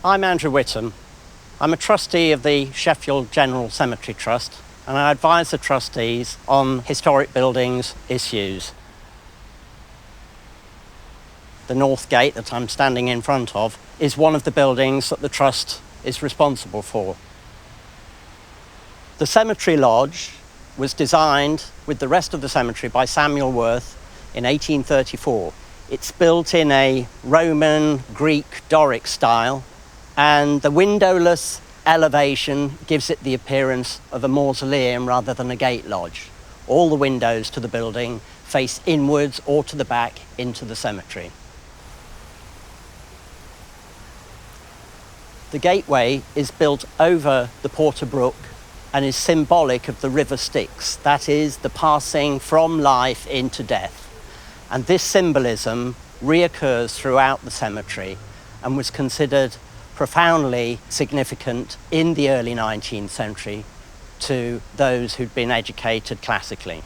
I'm Andrew Whitham. I'm a trustee of the Sheffield General Cemetery Trust, and I advise the trustees on historic buildings issues. The North Gate that I'm standing in front of is one of the buildings that the Trust is responsible for. The Cemetery Lodge was designed with the rest of the cemetery by Samuel Worth in 1834. It's built in a Roman, Greek, Doric style, and the windowless elevation gives it the appearance of a mausoleum rather than a gate lodge. All the windows to the building face inwards or to the back into the cemetery. The gateway is built over the Porter Brook and is symbolic of the River Styx, that is, the passing from life into death. And this symbolism reoccurs throughout the cemetery and was considered profoundly significant in the early 19th century to those who'd been educated classically.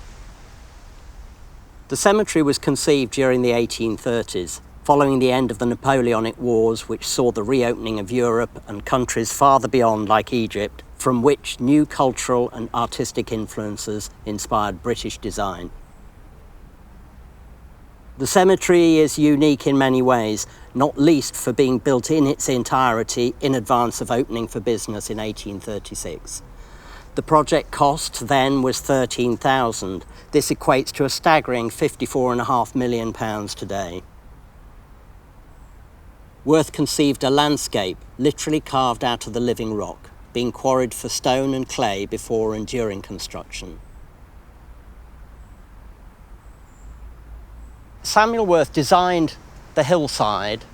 The cemetery was conceived during the 1830s, following the end of the Napoleonic Wars, which saw the reopening of Europe and countries farther beyond, like Egypt, from which new cultural and artistic influences inspired British design. The cemetery is unique in many ways, not least for being built in its entirety in advance of opening for business in 1836. The project cost then was £13,000. This equates to a staggering £54.5 million today. Worth conceived a landscape literally carved out of the living rock, being quarried for stone and clay before and during construction. Samuel Worth designed the hillside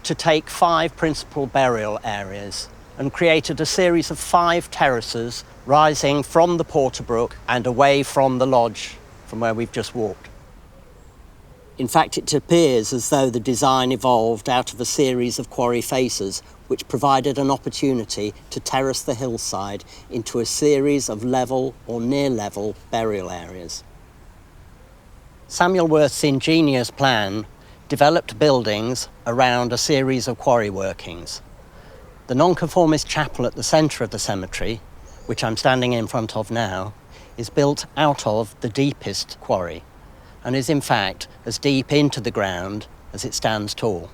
to take 5 principal burial areas and created a series of 5 terraces rising from the Porter Brook and away from the lodge from where we've just walked. In fact, it appears as though the design evolved out of a series of quarry faces which provided an opportunity to terrace the hillside into a series of level or near-level burial areas. Samuel Worth's ingenious plan developed buildings around a series of quarry workings. The nonconformist chapel at the centre of the cemetery, which I'm standing in front of now, is built out of the deepest quarry and is in fact as deep into the ground as it stands tall.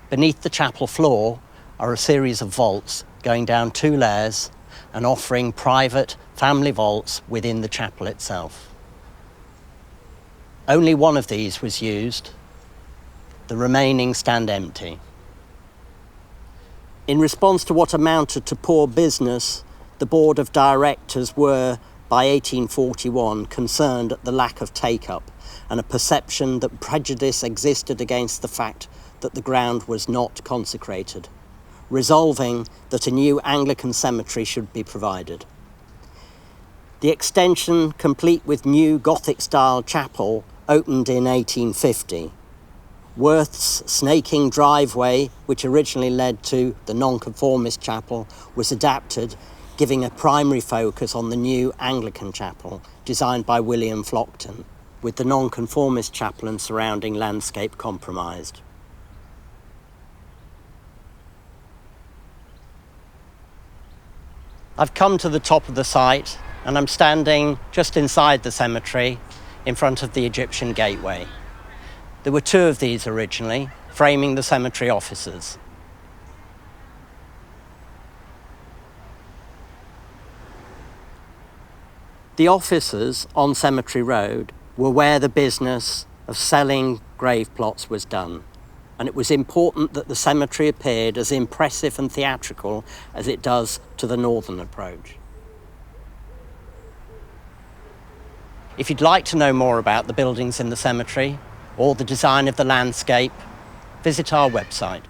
Beneath the chapel floor are a series of vaults going down 2 layers and offering private family vaults within the chapel itself. Only one of these was used. The remaining stand empty. In response to what amounted to poor business, the board of directors were, by 1841, concerned at the lack of take-up and a perception that prejudice existed against the fact that the ground was not consecrated, resolving that a new Anglican cemetery should be provided. The extension, complete with new Gothic-style chapel, opened in 1850. Worth's snaking driveway, which originally led to the nonconformist chapel, was adapted, giving a primary focus on the new Anglican chapel, designed by William Flockton, with the nonconformist chapel and surrounding landscape compromised. I've come to the top of the site, and I'm standing just inside the cemetery, in front of the Egyptian gateway. There were 2 of these originally, framing the cemetery offices. The offices on Cemetery Road were where the business of selling grave plots was done, and it was important that the cemetery appeared as impressive and theatrical as it does to the northern approach. If you'd like to know more about the buildings in the cemetery or the design of the landscape, visit our website.